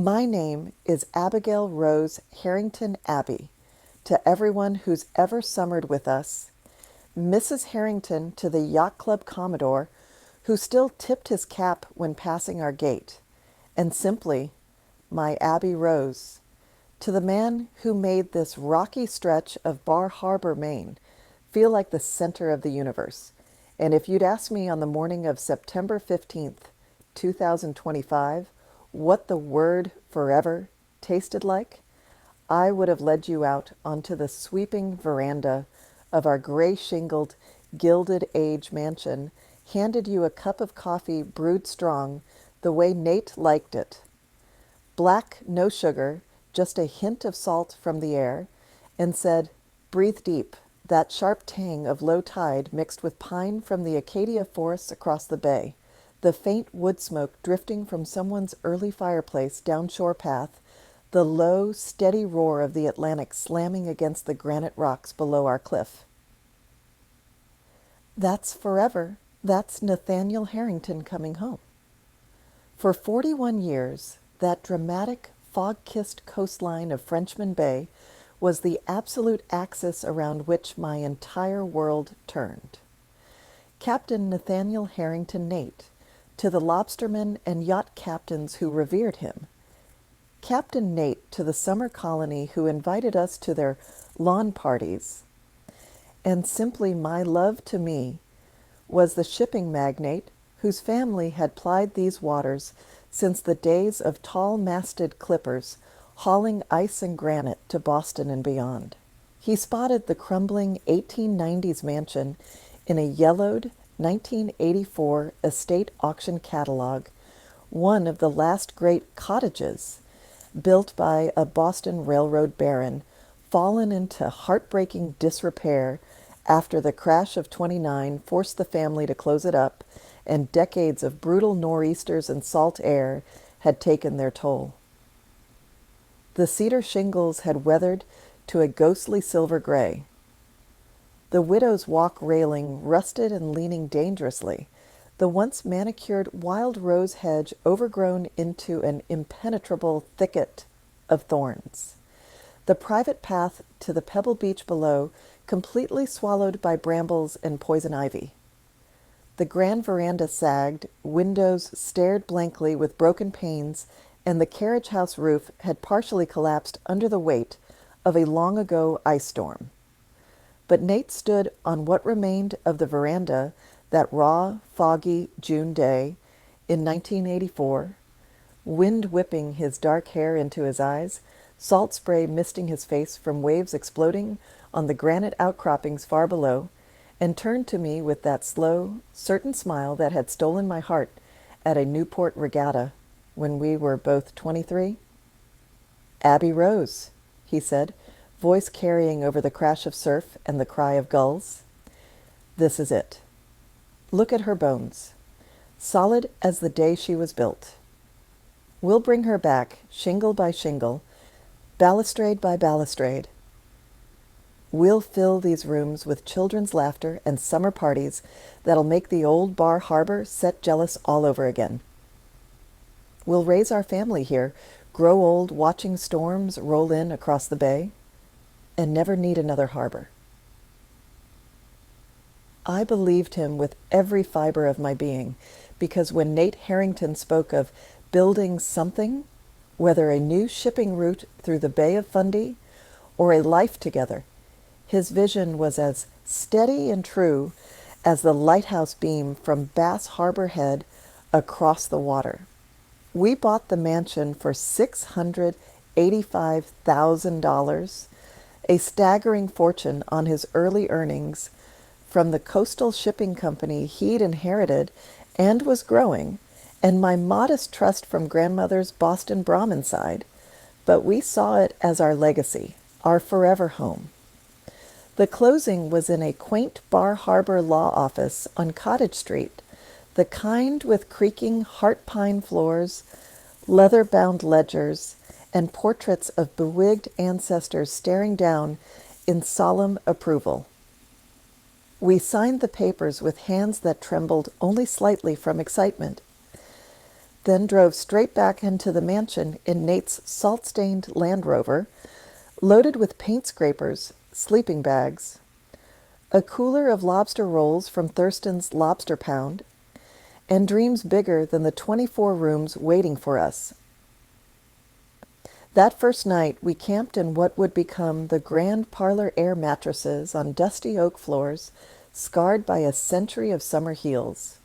My name is Abigail Rose Harrington Abbey. To everyone who's ever summered with us, Mrs. Harrington to the Yacht Club Commodore who still tipped his cap when passing our gate, and simply, my Abby Rose. To the man who made this rocky stretch of Bar Harbor, Maine, feel like the center of the universe. And if you'd asked me on the morning of September 15th, 2025, what the word forever tasted like, I would have led you out onto the sweeping veranda of our gray-shingled, Gilded Age mansion, handed you a cup of coffee brewed strong the way Nate liked it. Black, no sugar, just a hint of salt from the air, and said, "Breathe deep, that sharp tang of low tide mixed with pine from the acacia forests across the bay, the faint wood smoke drifting from someone's early fireplace down shore path, the low, steady roar of the Atlantic slamming against the granite rocks below our cliff." That's forever. That's Nathaniel Harrington coming home. For 41 years, that dramatic, fog-kissed coastline of Frenchman Bay was the absolute axis around which my entire world turned. Captain Nathaniel Harrington Nate, to the lobstermen and yacht captains who revered him. Captain Nate to the summer colony who invited us to their lawn parties. And simply my love to me was the shipping magnate whose family had plied these waters since the days of tall-masted clippers hauling ice and granite to Boston and beyond. He spotted the crumbling 1890s mansion in a yellowed 1984 estate auction catalog, one of the last great cottages built by a Boston Railroad baron, fallen into heartbreaking disrepair after the crash of '29 forced the family to close it up and decades of brutal nor'easters and salt air had taken their toll. The cedar shingles had weathered to a ghostly silver gray. The widow's walk railing rusted and leaning dangerously, the once manicured wild rose hedge overgrown into an impenetrable thicket of thorns. The private path to the pebble beach below completely swallowed by brambles and poison ivy. The grand veranda sagged, windows stared blankly with broken panes, and the carriage house roof had partially collapsed under the weight of a long-ago ice storm. But Nate stood on what remained of the veranda that raw, foggy June day in 1984, wind whipping his dark hair into his eyes, salt spray misting his face from waves exploding on the granite outcroppings far below, and turned to me with that slow, certain smile that had stolen my heart at a Newport regatta when we were both 23. "Abby Rose," he said, voice carrying over the crash of surf and the cry of gulls. "This is it. Look at her bones, solid as the day she was built. We'll bring her back, shingle by shingle, balustrade by balustrade. We'll fill these rooms with children's laughter and summer parties that'll make the old Bar Harbor set jealous all over again. We'll raise our family here, grow old watching storms roll in across the bay, and never need another harbor." I believed him with every fiber of my being, because when Nate Harrington spoke of building something, whether a new shipping route through the Bay of Fundy or a life together, his vision was as steady and true as the lighthouse beam from Bass Harbor Head across the water. We bought the mansion for $685,000, a staggering fortune on his early earnings from the coastal shipping company he'd inherited and was growing, and my modest trust from grandmother's Boston Brahmin side, but we saw it as our legacy, our forever home. The closing was in a quaint Bar Harbor law office on Cottage Street, the kind with creaking heart pine floors, leather-bound ledgers, and portraits of bewigged ancestors staring down in solemn approval. We signed the papers with hands that trembled only slightly from excitement. then drove straight back into the mansion in Nate's salt-stained Land Rover, loaded with paint scrapers, sleeping bags, a cooler of lobster rolls from Thurston's Lobster Pound, and dreams bigger than the 24 rooms waiting for us. That first night, we camped in what would become the grand parlor air mattresses on dusty oak floors, scarred by a century of summer heels.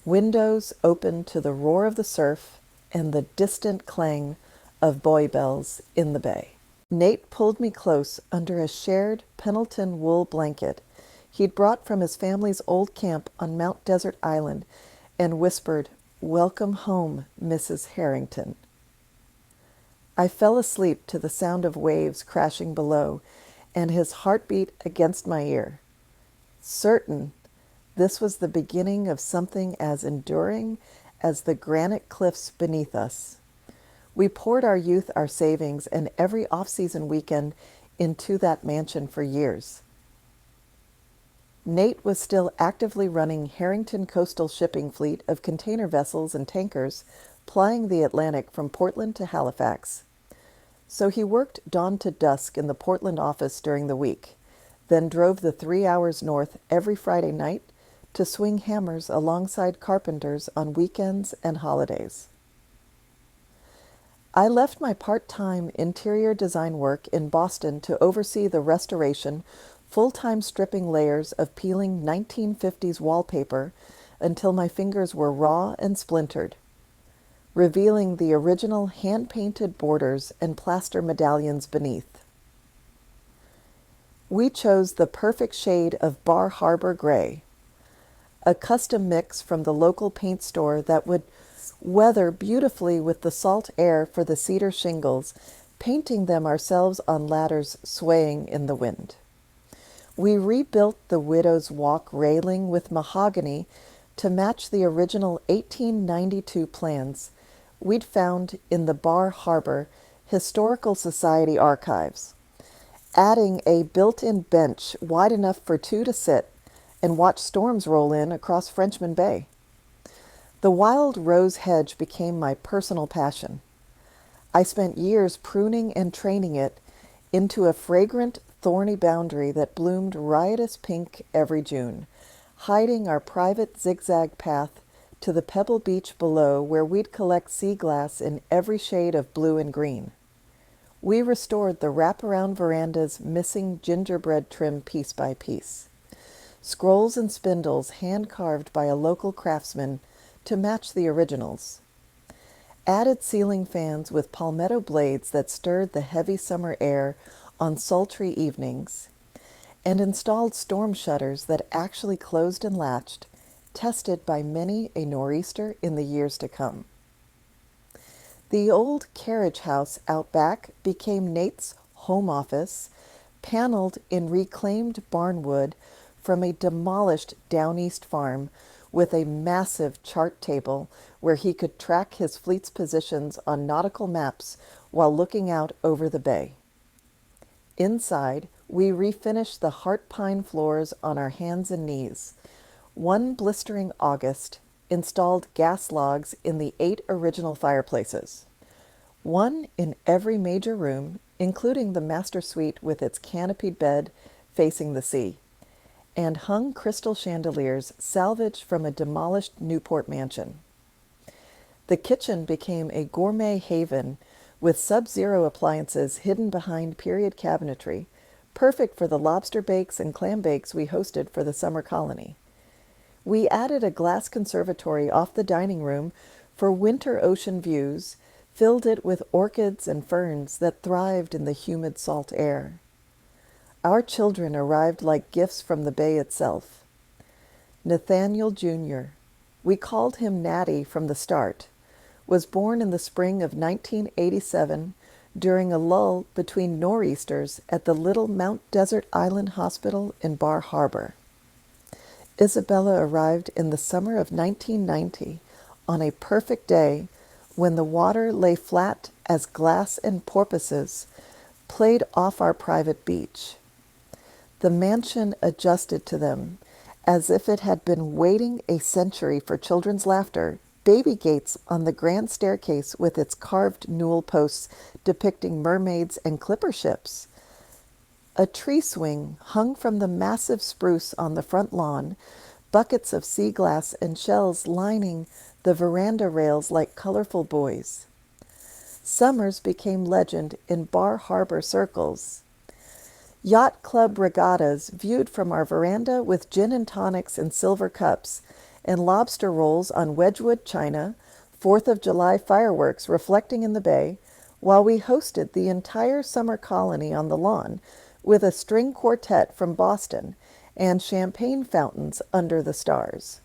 Windows open to the roar of the surf and the distant clang of buoy bells in the bay. Nate pulled me close under a shared Pendleton wool blanket he'd brought from his family's old camp on Mount Desert Island and whispered, "Welcome home, Mrs. Harrington." I fell asleep to the sound of waves crashing below and his heartbeat against my ear, certain this was the beginning of something as enduring as the granite cliffs beneath us. We poured our youth, our savings, and every off-season weekend into that mansion for years. Nate was still actively running Harrington Coastal Shipping Fleet of container vessels and tankers plying the Atlantic from Portland to Halifax. So he worked dawn to dusk in the Portland office during the week, then drove the 3 hours north every Friday night to swing hammers alongside carpenters on weekends and holidays. I left my part-time interior design work in Boston to oversee the restoration, full-time stripping layers of peeling 1950s wallpaper until my fingers were raw and splintered, revealing the original hand-painted borders and plaster medallions beneath. We chose the perfect shade of Bar Harbor Gray, a custom mix from the local paint store that would weather beautifully with the salt air for the cedar shingles, painting them ourselves on ladders swaying in the wind. We rebuilt the Widow's Walk railing with mahogany to match the original 1892 plans we'd found in the Bar Harbor Historical Society archives, adding a built-in bench wide enough for two to sit and watch storms roll in across Frenchman Bay. The wild rose hedge became my personal passion. I spent years pruning and training it into a fragrant, thorny boundary that bloomed riotous pink every June, hiding our private zigzag path to the pebble beach below where we'd collect sea glass in every shade of blue and green. We restored the wraparound veranda's missing gingerbread trim piece by piece. Scrolls and spindles hand-carved by a local craftsman to match the originals. Added ceiling fans with palmetto blades that stirred the heavy summer air on sultry evenings, and installed storm shutters that actually closed and latched, tested by many a nor'easter in the years to come. The old carriage house out back became Nate's home office, paneled in reclaimed barnwood from a demolished Down East farm with a massive chart table where he could track his fleet's positions on nautical maps while looking out over the bay. Inside, we refinished the heart pine floors on our hands and knees. One blistering August, installed gas logs in the 8 original fireplaces, one in every major room, including the master suite with its canopied bed facing the sea, and hung crystal chandeliers salvaged from a demolished Newport mansion. The kitchen became a gourmet haven with sub-zero appliances hidden behind period cabinetry, perfect for the lobster bakes and clam bakes we hosted for the summer colony. We added a glass conservatory off the dining room for winter ocean views, filled it with orchids and ferns that thrived in the humid salt air. Our children arrived like gifts from the bay itself. Nathaniel Jr., we called him Natty from the start, was born in the spring of 1987 during a lull between nor'easters at the little Mount Desert Island Hospital in Bar Harbor. Isabella arrived in the summer of 1990 on a perfect day when the water lay flat as glass and porpoises played off our private beach. The mansion adjusted to them as if it had been waiting a century for children's laughter, baby gates on the grand staircase with its carved newel posts depicting mermaids and clipper ships. A tree swing hung from the massive spruce on the front lawn, buckets of sea glass and shells lining the veranda rails like colorful buoys. Summers became legend in Bar Harbor circles. Yacht club regattas viewed from our veranda with gin and tonics in silver cups, and lobster rolls on Wedgwood china, 4th of July fireworks reflecting in the bay, while we hosted the entire summer colony on the lawn with a string quartet from Boston and champagne fountains under the stars.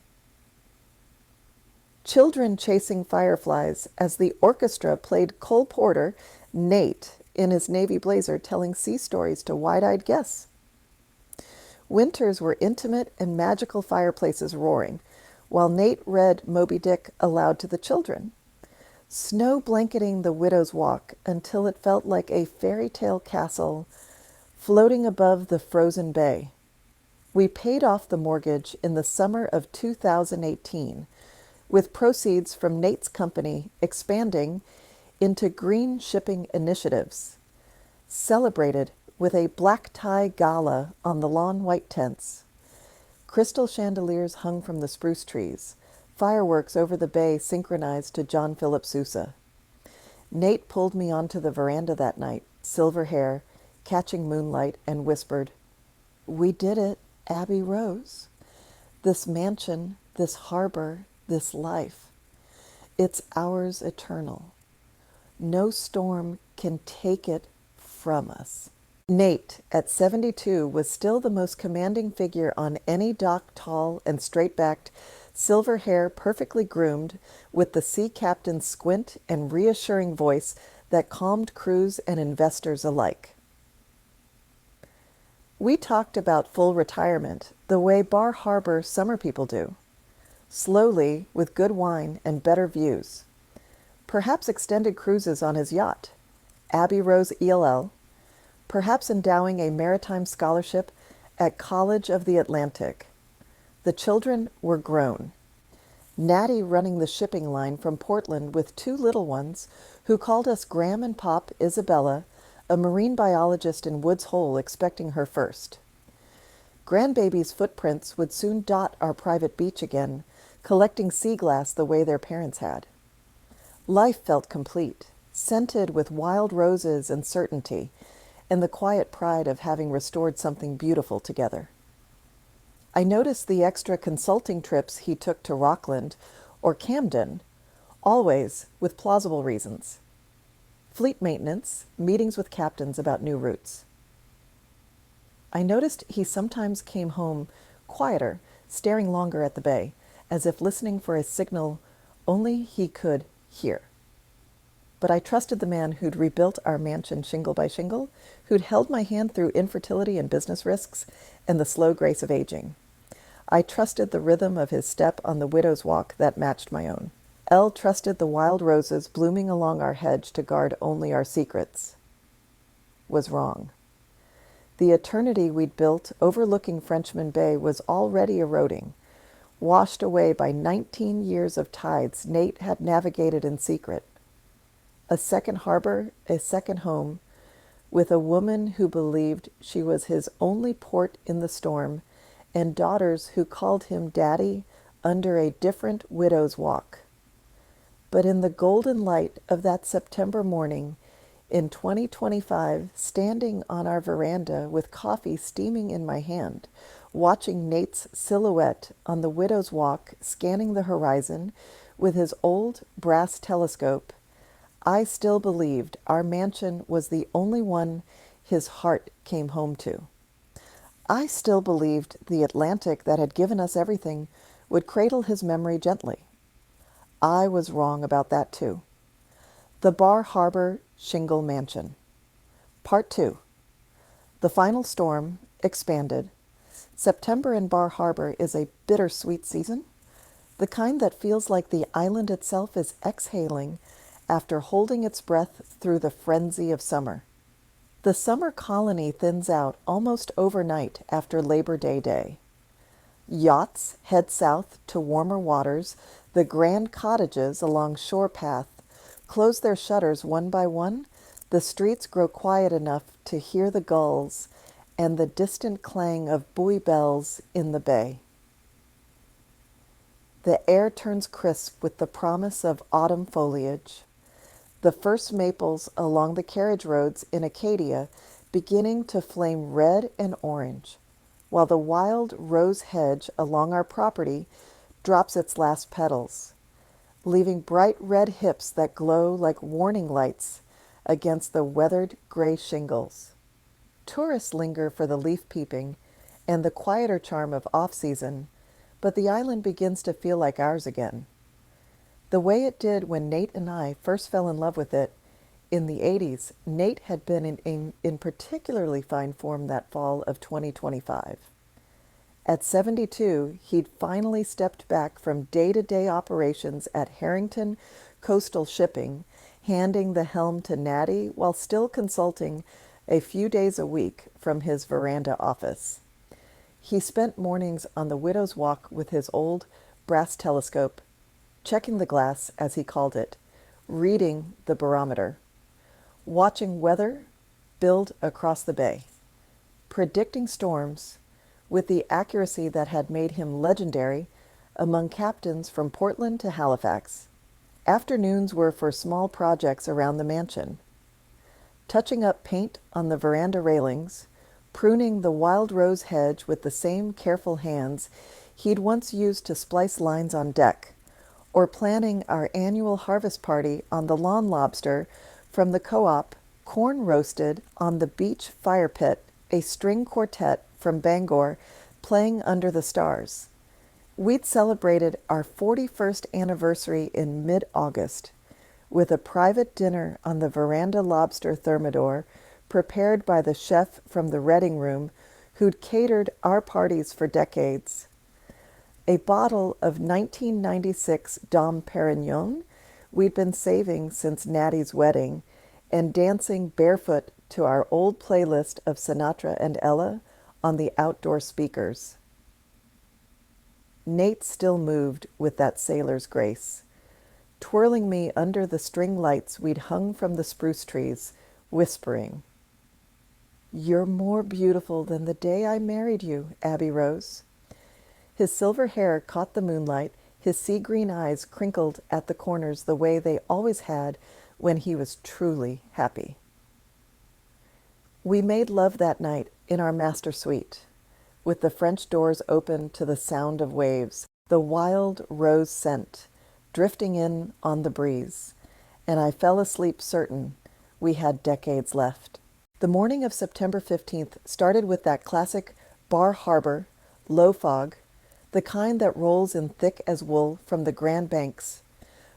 Children chasing fireflies as the orchestra played Cole Porter, Nate, in his navy blazer telling sea stories to wide-eyed guests. Winters were intimate and magical fireplaces roaring, while Nate read Moby Dick aloud to the children. Snow blanketing the widow's walk until it felt like a fairy tale castle floating above the frozen bay. We paid off the mortgage in the summer of 2018, with proceeds from Nate's company expanding into green shipping initiatives, celebrated with a black tie gala on the lawn white tents. Crystal chandeliers hung from the spruce trees, fireworks over the bay synchronized to John Philip Sousa. Nate pulled me onto the veranda that night, silver hair, catching moonlight, and whispered, "We did it, Abbey Rose. This mansion, this harbor, this life. It's ours eternal. No storm can take it from us." Nate, at 72, was still the most commanding figure on any dock, tall and straight-backed, silver hair perfectly groomed, with the sea captain's squint and reassuring voice that calmed crews and investors alike. We talked about full retirement the way Bar Harbor summer people do. Slowly, with good wine and better views. Perhaps extended cruises on his yacht, Abbey Rose ELL, perhaps endowing a maritime scholarship at College of the Atlantic. The children were grown. Natty running the shipping line from Portland with 2 little ones who called us Graham and Pop Isabella, a marine biologist in Woods Hole expecting her first. Grandbaby's footprints would soon dot our private beach again, collecting sea glass the way their parents had. Life felt complete, scented with wild roses and certainty, and the quiet pride of having restored something beautiful together. I noticed the extra consulting trips he took to Rockland or Camden, always with plausible reasons. Fleet maintenance, meetings with captains about new routes. I noticed he sometimes came home quieter, staring longer at the bay, as if listening for a signal only he could hear. But I trusted the man who'd rebuilt our mansion shingle by shingle, who'd held my hand through infertility and business risks, and the slow grace of aging. I trusted the rhythm of his step on the widow's walk that matched my own. Elle trusted the wild roses blooming along our hedge to guard only our secrets. Was wrong. The eternity we'd built overlooking Frenchman Bay was already eroding, washed away by 19 years of tides Nate had navigated in secret. A second harbor, a second home, with a woman who believed she was his only port in the storm, and daughters who called him Daddy under a different widow's walk. But in the golden light of that September morning, in 2025, standing on our veranda with coffee steaming in my hand, watching Nate's silhouette on the widow's walk scanning the horizon with his old brass telescope, I still believed our mansion was the only one his heart came home to. I still believed the Atlantic that had given us everything would cradle his memory gently. I was wrong about that too. The Bar Harbor Shingle Mansion. Part 2. The final storm, expanded. September in Bar Harbor is a bittersweet season, the kind that feels like the island itself is exhaling after holding its breath through the frenzy of summer. The summer colony thins out almost overnight after Labor Day day. Yachts head south to warmer waters The grand cottages along Shore Path close their shutters one by one. The streets grow quiet enough to hear the gulls and the distant clang of buoy bells in the bay. The air turns crisp with the promise of autumn foliage. The first maples along the carriage roads in Acadia beginning to flame red and orange, while the wild rose hedge along our property drops its last petals, leaving bright red hips that glow like warning lights against the weathered gray shingles. Tourists linger for the leaf peeping and the quieter charm of off-season, but the island begins to feel like ours again. The way it did when Nate and I first fell in love with it in the 80s. Nate had been in particularly fine form that fall of 2025. At 72, he'd finally stepped back from day-to-day operations at Harrington Coastal Shipping, handing the helm to Natty while still consulting a few days a week from his veranda office. He spent mornings on the Widow's Walk with his old brass telescope, checking the glass, as he called it, reading the barometer, watching weather build across the bay, predicting storms with the accuracy that had made him legendary among captains from Portland to Halifax. Afternoons were for small projects around the mansion, touching up paint on the veranda railings, pruning the wild rose hedge with the same careful hands he'd once used to splice lines on deck, or planning our annual harvest party on the lawn lobster from the co-op, corn roasted on the beach fire pit, a string quartet from Bangor playing under the stars. We'd celebrated our 41st anniversary in mid-August with a private dinner on the veranda lobster thermidor prepared by the chef from the Reading Room who'd catered our parties for decades. A bottle of 1996 Dom Perignon we'd been saving since Natty's wedding, and dancing barefoot to our old playlist of Sinatra and Ella on the outdoor speakers. Nate still moved with that sailor's grace, twirling me under the string lights we'd hung from the spruce trees, whispering, "You're more beautiful than the day I married you, Abby Rose." His silver hair caught the moonlight, his sea-green eyes crinkled at the corners the way they always had when he was truly happy. We made love that night in our master suite, with the French doors open to the sound of waves, the wild rose scent drifting in on the breeze, and I fell asleep certain we had decades left. The morning of September 15th started with that classic Bar Harbor, low fog, the kind that rolls in thick as wool from the Grand Banks,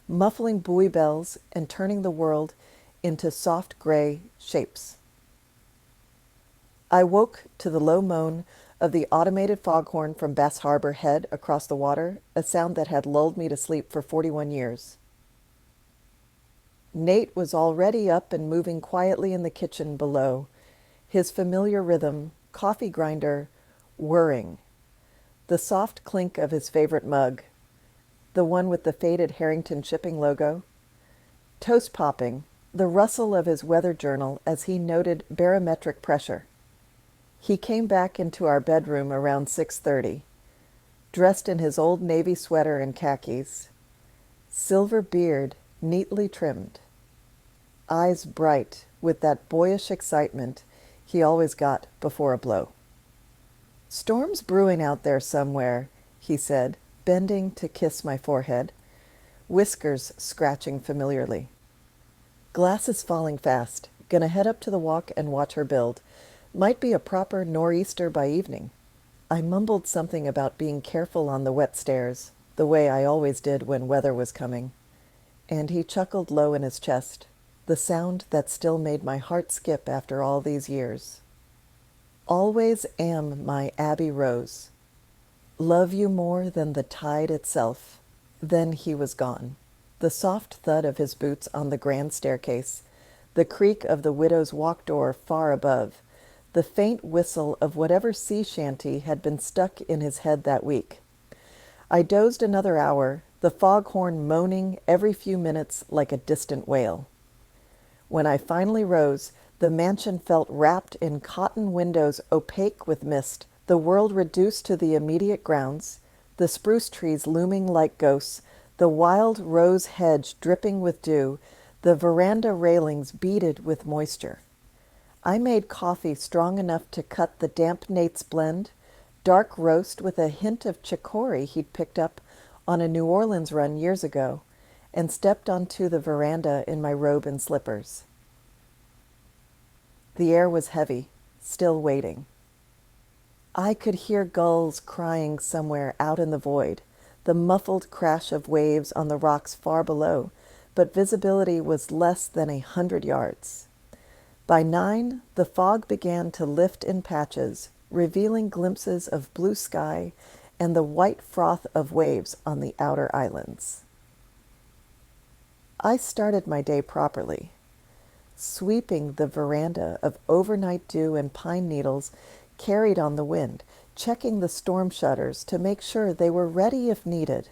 muffling buoy bells and turning the world into soft gray shapes. I woke to the low moan of the automated foghorn from Bass Harbor Head across the water, a sound that had lulled me to sleep for 41 years. Nate was already up and moving quietly in the kitchen below, his familiar rhythm, coffee grinder, whirring, the soft clink of his favorite mug, the one with the faded Harrington Shipping logo, toast popping, the rustle of his weather journal as he noted barometric pressure. He came back into our bedroom around 6:30, dressed in his old navy sweater and khakis, silver beard neatly trimmed, eyes bright with that boyish excitement he always got before a blow. "Storm's brewing out there somewhere," he said, bending to kiss my forehead, whiskers scratching familiarly. "Glass is falling fast. Gonna head up to the walk and watch her build. Might be a proper nor'easter by evening." I mumbled something about being careful on the wet stairs, the way I always did when weather was coming, and he chuckled low in his chest, the sound that still made my heart skip after all these years. "Always am my Abby Rose. Love you more than the tide itself." Then he was gone. The soft thud of his boots on the grand staircase, the creak of the widow's walk door far above, the faint whistle of whatever sea shanty had been stuck in his head that week. I dozed another hour, the foghorn moaning every few minutes like a distant wail. When I finally rose, the mansion felt wrapped in cotton windows opaque with mist, the world reduced to the immediate grounds, the spruce trees looming like ghosts, the wild rose hedge dripping with dew, the veranda railings beaded with moisture. I made coffee strong enough to cut the damp Nate's blend, dark roast with a hint of chicory he'd picked up on a New Orleans run years ago, and stepped onto the veranda in my robe and slippers. The air was heavy, still waiting. I could hear gulls crying somewhere out in the void, the muffled crash of waves on the rocks far below, but visibility was less than 100 yards. By 9, the fog began to lift in patches, revealing glimpses of blue sky and the white froth of waves on the outer islands. I started my day properly, sweeping the veranda of overnight dew and pine needles carried on the wind, checking the storm shutters to make sure they were ready if needed,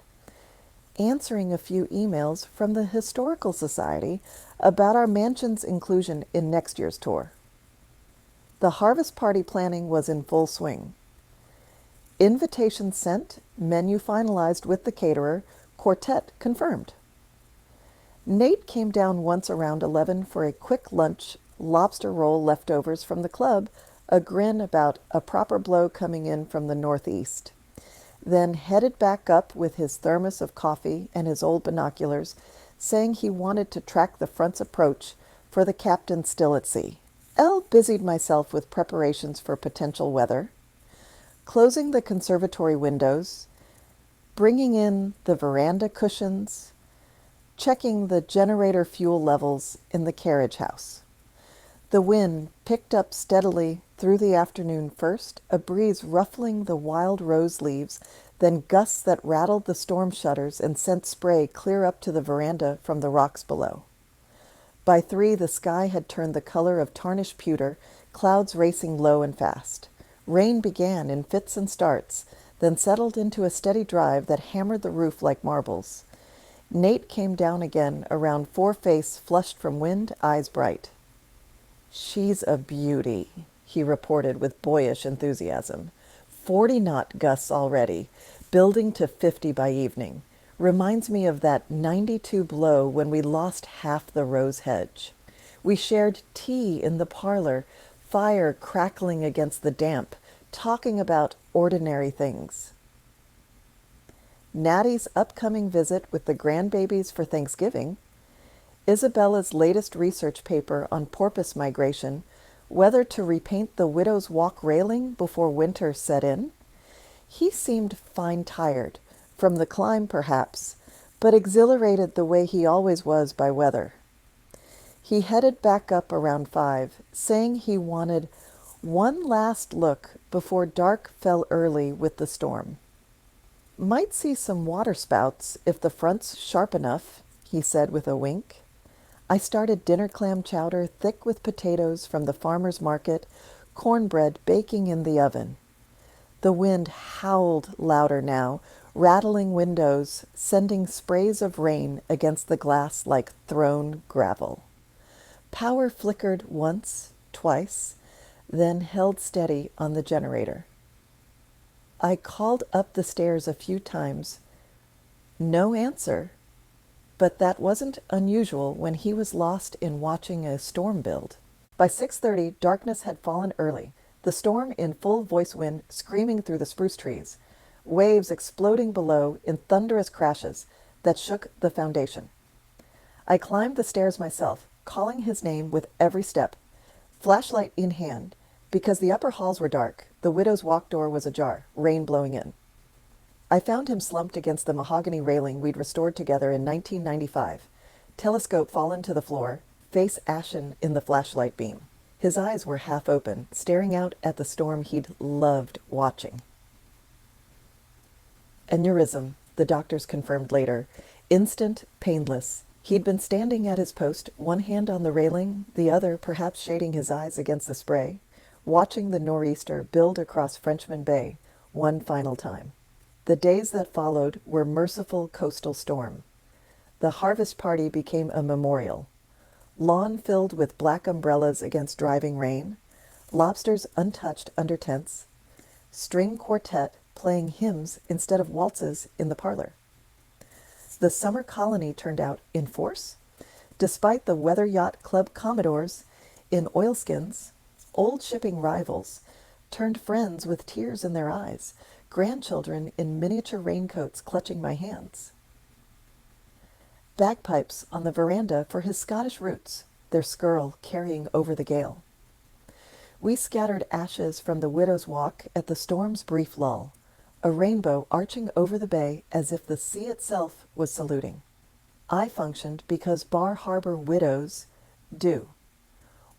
answering a few emails from the Historical Society about our mansion's inclusion in next year's tour. The harvest party planning was in full swing. Invitations sent, menu finalized with the caterer, quartet confirmed. Nate came down once around 11 for a quick lunch, lobster roll leftovers from the club, a grin about a proper blow coming in from the northeast. Then headed back up with his thermos of coffee and his old binoculars, saying he wanted to track the front's approach for the captain still at sea. Busied myself with preparations for potential weather, closing the conservatory windows, bringing in the veranda cushions, checking the generator fuel levels in the carriage house. The wind picked up steadily through the afternoon first, a breeze ruffling the wild rose leaves, then gusts that rattled the storm shutters and sent spray clear up to the veranda from the rocks below. By 3, the sky had turned the color of tarnished pewter, clouds racing low and fast. Rain began in fits and starts, then settled into a steady drive that hammered the roof like marbles. Nate came down again around 4, face flushed from wind, eyes bright. "She's a beauty," he reported with boyish enthusiasm. 40-knot gusts already, building to 50 by evening. Reminds me of that 92 blow when we lost half the rose hedge. We shared tea in the parlor, fire crackling against the damp, talking about ordinary things. Nattie's upcoming visit with the grandbabies for Thanksgiving, Isabella's latest research paper on porpoise migration, whether to repaint the Widow's Walk railing before winter set in. He seemed fine tired, from the climb perhaps, but exhilarated the way he always was by weather. He headed back up around 5, saying he wanted one last look before dark fell early with the storm. "Might see some waterspouts if the front's sharp enough," he said with a wink. I started dinner clam chowder thick with potatoes from the farmer's market, cornbread baking in the oven. The wind howled louder now, rattling windows, sending sprays of rain against the glass like thrown gravel. Power flickered once, twice, then held steady on the generator. I called up the stairs a few times. No answer, but that wasn't unusual when he was lost in watching a storm build. By 6:30, darkness had fallen early, the storm in full voice wind screaming through the spruce trees, waves exploding below in thunderous crashes that shook the foundation. I climbed the stairs myself, calling his name with every step, flashlight in hand, because the upper halls were dark. The widow's walk door was ajar, rain blowing in. I found him slumped against the mahogany railing we'd restored together in 1995, telescope fallen to the floor, face ashen in the flashlight beam. His eyes were half open, staring out at the storm he'd loved watching. Aneurysm, the doctors confirmed later, instant, painless. He'd been standing at his post, one hand on the railing, the other perhaps shading his eyes against the spray, watching the nor'easter build across Frenchman Bay one final time. The days that followed were merciful coastal storm. The harvest party became a memorial. Lawn filled with black umbrellas against driving rain, lobsters untouched under tents, string quartet playing hymns instead of waltzes in the parlor. The summer colony turned out in force, despite the Weather Yacht Club commodores in oilskins, old shipping rivals turned friends with tears in their eyes, grandchildren in miniature raincoats clutching my hands. Bagpipes on the veranda for his Scottish roots, their skirl carrying over the gale. We scattered ashes from the widow's walk at the storm's brief lull, a rainbow arching over the bay as if the sea itself was saluting. I functioned because Bar Harbor widows do.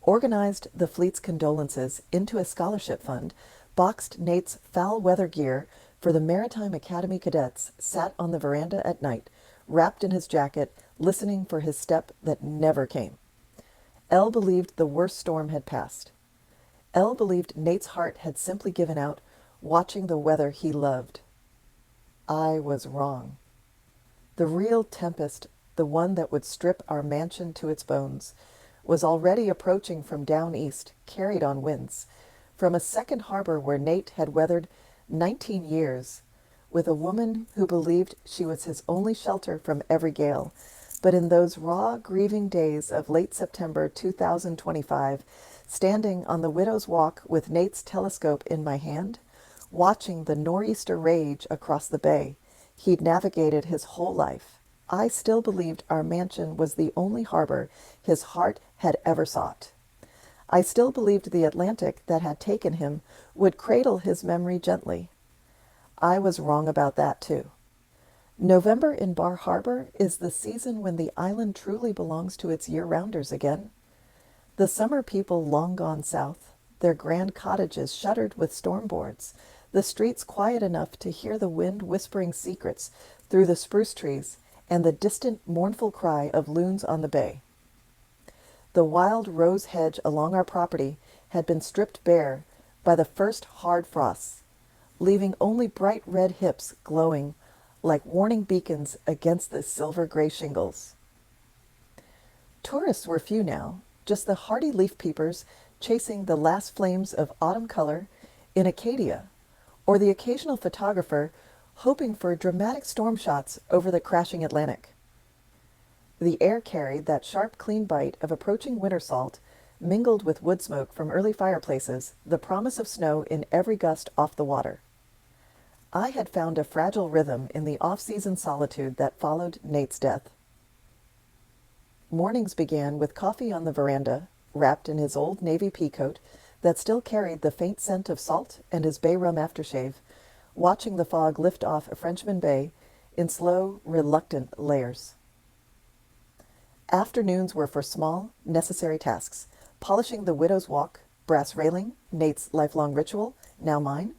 Organized the fleet's condolences into a scholarship fund, boxed Nate's foul weather gear for the Maritime Academy cadets, sat on the veranda at night, wrapped in his jacket, listening for his step that never came. Elle believed the worst storm had passed. Elle believed Nate's heart had simply given out, watching the weather he loved. I was wrong. The real tempest, the one that would strip our mansion to its bones, was already approaching from down east, carried on winds, from a second harbor where Nate had weathered 19 years, with a woman who believed she was his only shelter from every gale. But in those raw, grieving days of late September 2025, standing on the widow's walk with Nate's telescope in my hand, watching the nor'easter rage across the bay he'd navigated his whole life, I still believed our mansion was the only harbor his heart had ever sought. I still believed the Atlantic that had taken him would cradle his memory gently. I was wrong about that, too. November in Bar Harbor is the season when the island truly belongs to its year-rounders again. The summer people long gone south, their grand cottages shuttered with storm boards, the streets quiet enough to hear the wind whispering secrets through the spruce trees and the distant mournful cry of loons on the bay. The wild rose hedge along our property had been stripped bare by the first hard frosts, leaving only bright red hips glowing like warning beacons against the silver-gray shingles. Tourists were few now, just the hardy leaf peepers chasing the last flames of autumn color in Acadia, or the occasional photographer hoping for dramatic storm shots over the crashing Atlantic. The air carried that sharp, clean bite of approaching winter salt, mingled with wood smoke from early fireplaces, the promise of snow in every gust off the water. I had found a fragile rhythm in the off-season solitude that followed Nate's death. Mornings began with coffee on the veranda, wrapped in his old navy pea coat that still carried the faint scent of salt and his bay rum aftershave, watching the fog lift off a Frenchman Bay in slow, reluctant layers. Afternoons were for small, necessary tasks, polishing the widow's walk, brass railing, Nate's lifelong ritual, now mine,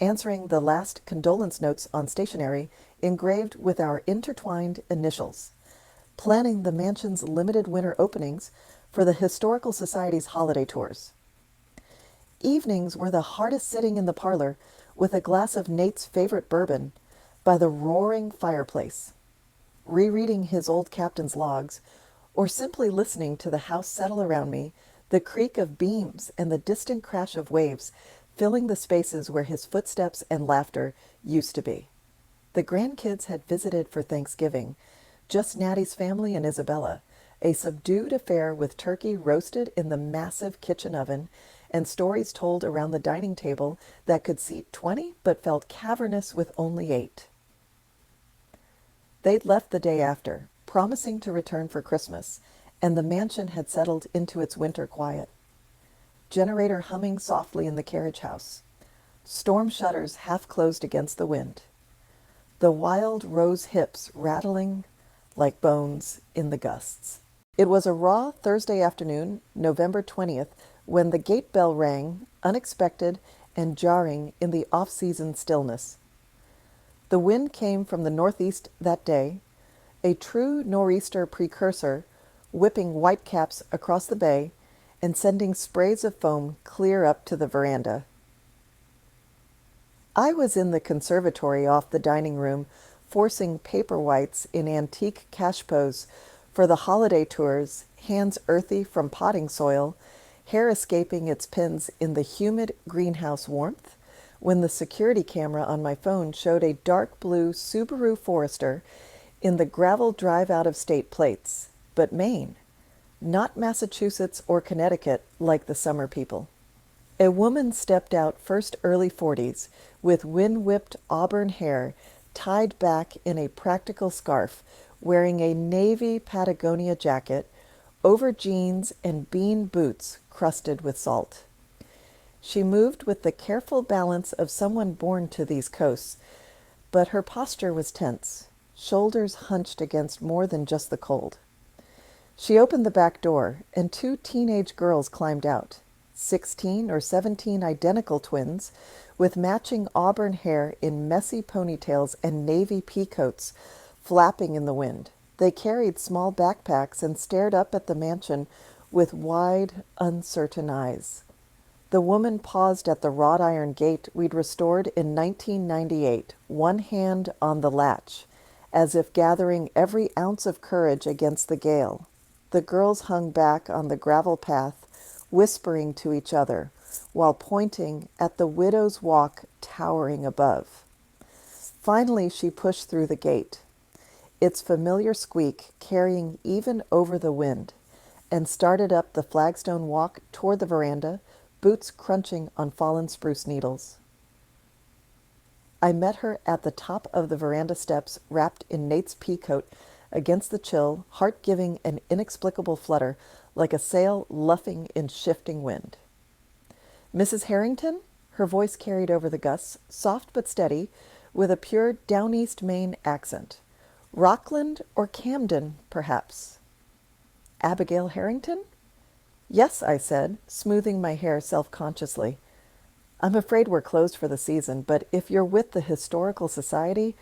answering the last condolence notes on stationery engraved with our intertwined initials, planning the mansion's limited winter openings for the Historical Society's holiday tours. Evenings were the hardest sitting in the parlor with a glass of Nate's favorite bourbon by the roaring fireplace, rereading his old captain's logs, or simply listening to the house settle around me, the creak of beams and the distant crash of waves filling the spaces where his footsteps and laughter used to be. The grandkids had visited for Thanksgiving, just Natty's family and Isabella, a subdued affair with turkey roasted in the massive kitchen oven and stories told around the dining table that could seat 20 but felt cavernous with only 8. They'd left the day after, promising to return for Christmas, and the mansion had settled into its winter quiet. Generator humming softly in the carriage house, storm shutters half closed against the wind, the wild rose hips rattling like bones in the gusts. It was a raw Thursday afternoon, November 20th, when the gate bell rang, unexpected and jarring in the off-season stillness. The wind came from the northeast that day, a true nor'easter precursor, whipping whitecaps across the bay and sending sprays of foam clear up to the veranda. I was in the conservatory off the dining room, forcing paper whites in antique cachepos for the holiday tours, hands earthy from potting soil, hair escaping its pins in the humid greenhouse warmth, when the security camera on my phone showed a dark blue Subaru Forester in the gravel drive out of state plates, but Maine, not Massachusetts or Connecticut like the summer people. A woman stepped out first early 40s with wind-whipped auburn hair tied back in a practical scarf, wearing a navy Patagonia jacket over jeans and bean boots crusted with salt. She moved with the careful balance of someone born to these coasts, but her posture was tense, shoulders hunched against more than just the cold. She opened the back door, and two teenage girls climbed out, 16 or 17 identical twins, with matching auburn hair in messy ponytails and navy peacoats flapping in the wind. They carried small backpacks and stared up at the mansion with wide, uncertain eyes. The woman paused at the wrought iron gate we'd restored in 1998, one hand on the latch, as if gathering every ounce of courage against the gale. The girls hung back on the gravel path, whispering to each other, while pointing at the widow's walk towering above. Finally, she pushed through the gate, its familiar squeak carrying even over the wind, and started up the flagstone walk toward the veranda, boots crunching on fallen spruce needles. I met her at the top of the veranda steps, wrapped in Nate's peacoat against the chill, heart giving an inexplicable flutter, like a sail luffing in shifting wind. "Mrs. Harrington?" Her voice carried over the gusts, soft but steady, with a pure down east Maine accent. "Rockland or Camden, perhaps?" "Abigail Harrington?" "Yes," I said, smoothing my hair self-consciously. "I'm afraid we're closed for the season, but if you're with the Historical Society—"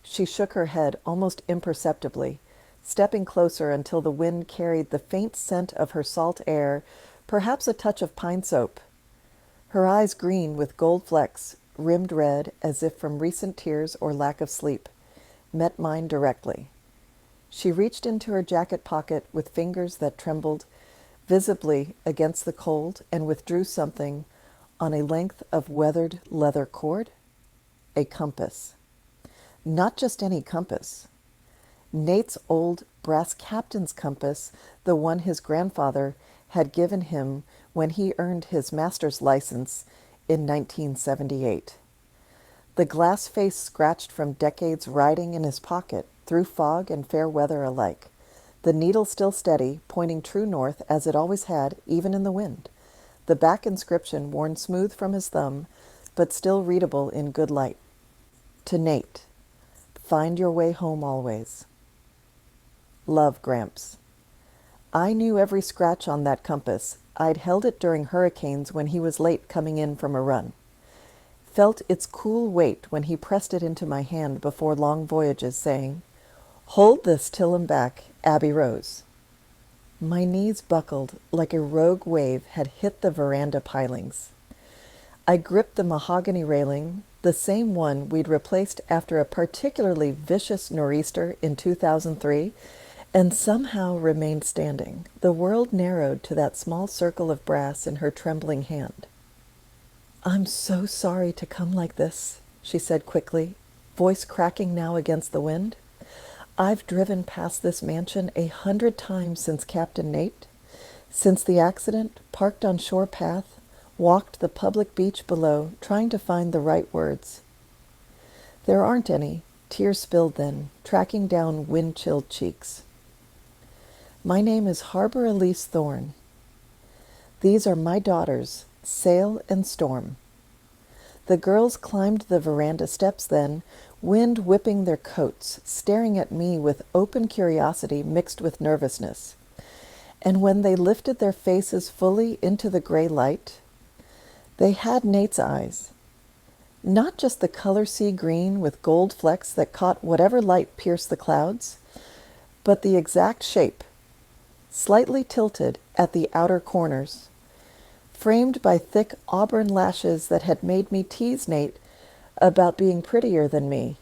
She shook her head almost imperceptibly, stepping closer until the wind carried the faint scent of her salt air, perhaps a touch of pine soap. Her eyes green with gold flecks, rimmed red as if from recent tears or lack of sleep, met mine directly. She reached into her jacket pocket with fingers that trembled visibly against the cold and withdrew something on a length of weathered leather cord. A compass. Not just any compass. Nate's old brass captain's compass, the one his grandfather had given him when he earned his master's license in 1978. The glass face scratched from decades riding in his pocket, through fog and fair weather alike. The needle still steady, pointing true north as it always had, even in the wind. The back inscription worn smooth from his thumb, but still readable in good light. To Nate, find your way home always. Love, Gramps. I knew every scratch on that compass. I'd held it during hurricanes when he was late coming in from a run. Felt its cool weight when he pressed it into my hand before long voyages, saying, "Hold this till I'm back, Abby Rose." My knees buckled like a rogue wave had hit the veranda pilings. I gripped the mahogany railing, the same one we'd replaced after a particularly vicious nor'easter in 2003, and somehow remained standing. The world narrowed to that small circle of brass in her trembling hand. "I'm so sorry to come like this," she said quickly, voice cracking now against the wind. "I've driven past this mansion 100 times since Captain Nate, since the accident, parked on Shore Path, walked the public beach below, trying to find the right words. There aren't any," tears spilled then, tracking down wind-chilled cheeks. "My name is Harbor Elise Thorne. These are my daughters, Sail and Storm." The girls climbed the veranda steps then, wind whipping their coats, staring at me with open curiosity mixed with nervousness. And when they lifted their faces fully into the gray light, they had Nate's eyes. Not just the color sea green with gold flecks that caught whatever light pierced the clouds, but the exact shape, slightly tilted at the outer corners, framed by thick auburn lashes that had made me tease Nate about being prettier than me.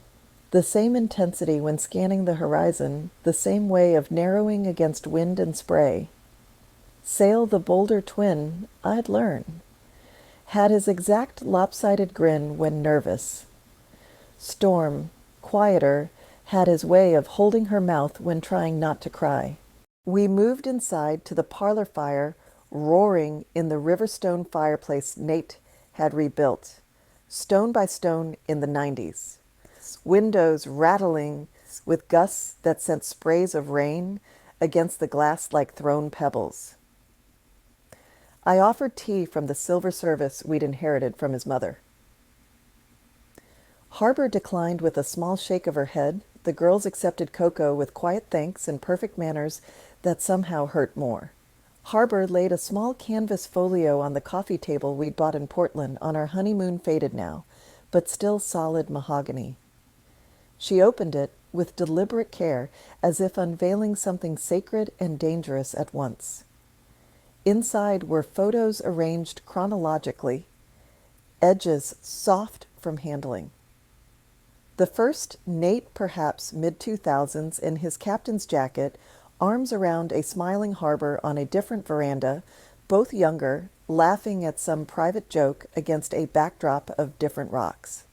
The same intensity when scanning the horizon, the same way of narrowing against wind and spray. Sail the bolder twin, I'd learn. Had his exact lopsided grin when nervous. Storm, quieter, had his way of holding her mouth when trying not to cry. We moved inside to the parlor fire, roaring in the riverstone fireplace Nate had rebuilt, stone by stone in the 90s. Windows rattling with gusts that sent sprays of rain against the glass like thrown pebbles. I offered tea from the silver service we'd inherited from his mother. Harbor declined with a small shake of her head. The girls accepted cocoa with quiet thanks and perfect manners that somehow hurt more. Harbor laid a small canvas folio on the coffee table we'd bought in Portland on our honeymoon faded now, but still solid mahogany. She opened it with deliberate care, as if unveiling something sacred and dangerous at once. Inside were photos arranged chronologically, edges soft from handling. The first, Nate, perhaps mid-2000s, in his captain's jacket, arms around a smiling Harbor on a different veranda, both younger, laughing at some private joke against a backdrop of different rocks.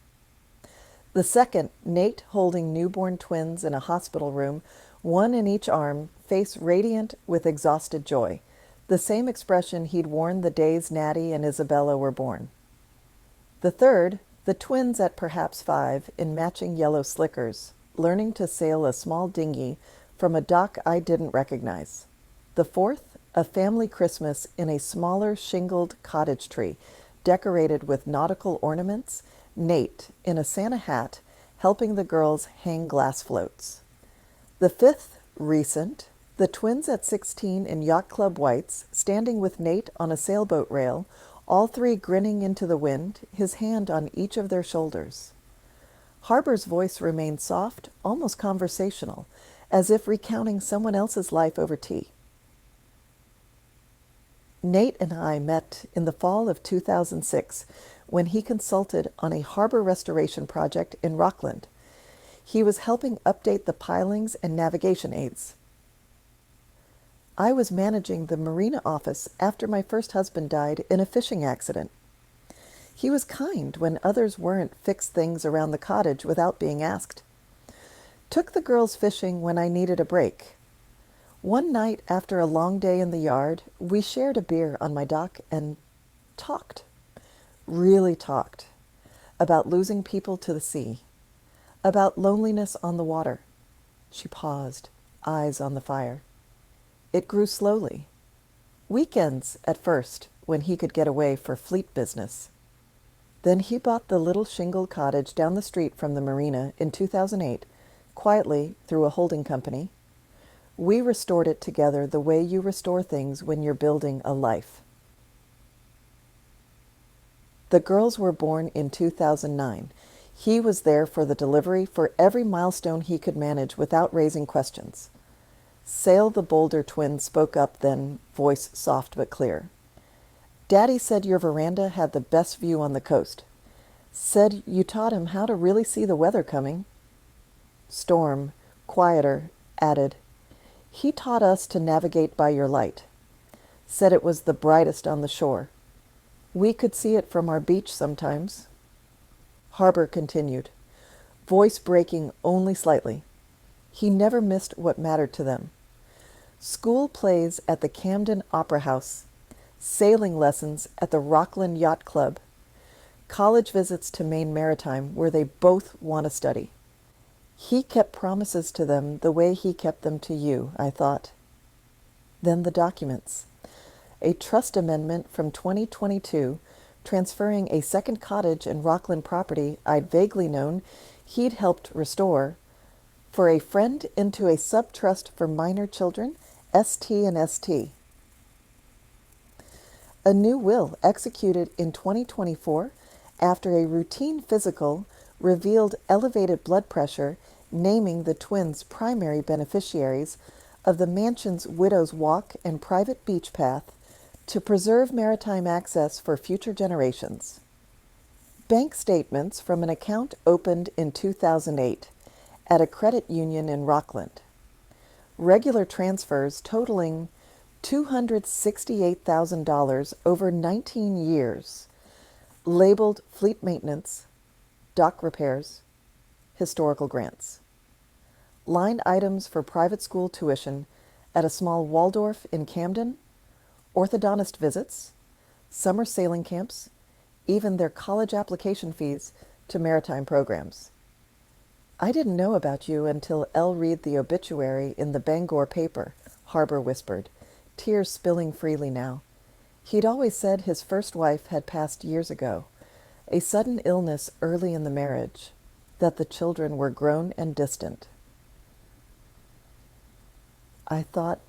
The second, Nate holding newborn twins in a hospital room, one in each arm, face radiant with exhausted joy, the same expression he'd worn the days Natty and Isabella were born. The third, the twins at perhaps 5, in matching yellow slickers, learning to sail a small dinghy from a dock I didn't recognize. The fourth, a family Christmas in a smaller shingled cottage tree, decorated with nautical ornaments, Nate, in a Santa hat, helping the girls hang glass floats. The fifth, recent, the twins at 16 in yacht club whites, standing with Nate on a sailboat rail, all three grinning into the wind, his hand on each of their shoulders. Harbor's voice remained soft, almost conversational, as if recounting someone else's life over tea. Nate and I met in the fall of 2006 when he consulted on a harbor restoration project in Rockland. He was helping update the pilings and navigation aids. I was managing the marina office after my first husband died in a fishing accident. He was kind when others weren't, fixed things around the cottage without being asked. Took the girls fishing when I needed a break. One night after a long day in the yard, we shared a beer on my dock and talked, really talked, about losing people to the sea, about loneliness on the water. She paused, eyes on the fire. It grew slowly. Weekends at first, when he could get away for fleet business. Then he bought the little shingled cottage down the street from the marina in 2008, quietly through a holding company. We restored it together the way you restore things when you're building a life. The girls were born in 2009. He was there for the delivery, for every milestone he could manage without raising questions. Sail the Boulder twin spoke up then, voice soft but clear. Daddy said your veranda had the best view on the coast. Said you taught him how to really see the weather coming. Storm, quieter, added, he taught us to navigate by your light. Said it was the brightest on the shore. We could see it from our beach sometimes. Harbor continued, voice breaking only slightly. He never missed what mattered to them. School plays at the Camden Opera House, sailing lessons at the Rockland Yacht Club, college visits to Maine Maritime where they both want to study. He kept promises to them the way he kept them to you, I thought. Then the documents. A trust amendment from 2022 transferring a second cottage and Rockland property I'd vaguely known he'd helped restore for a friend into a sub-trust for minor children, ST and ST. A new will executed in 2024 after a routine physical revealed elevated blood pressure, naming the twins primary beneficiaries of the mansion's Widow's Walk and private beach path to preserve maritime access for future generations. Bank statements from an account opened in 2008 at a credit union in Rockland. Regular transfers totaling $268,000 over 19 years, labeled fleet maintenance, dock repairs, historical grants. Line items for private school tuition at a small Waldorf in Camden, orthodontist visits, summer sailing camps, even their college application fees to maritime programs. I didn't know about you until Elle read the obituary in the Bangor paper, Harbour whispered, tears spilling freely now. He'd always said his first wife had passed years ago, a sudden illness early in the marriage, that the children were grown and distant. I thought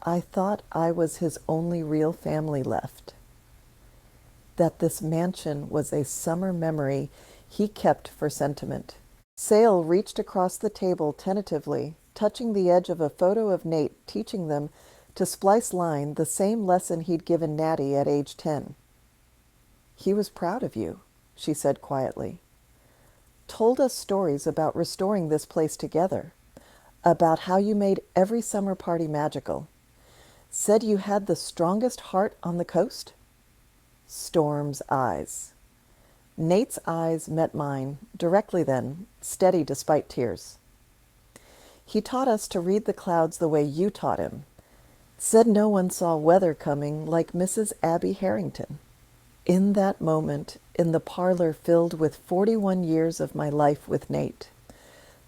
I was his only real family left. That this mansion was a summer memory he kept for sentiment. Sale reached across the table tentatively, touching the edge of a photo of Nate teaching them to splice line, the same lesson he'd given Natty at age 10. He was proud of you, she said quietly. Told us stories about restoring this place together, about how you made every summer party magical. Said you had the strongest heart on the coast? Storm's eyes. Nate's eyes met mine, directly then, steady despite tears. He taught us to read the clouds the way you taught him. Said no one saw weather coming like Mrs. Abby Harrington. In that moment, in the parlor filled with 41 years of my life with Nate,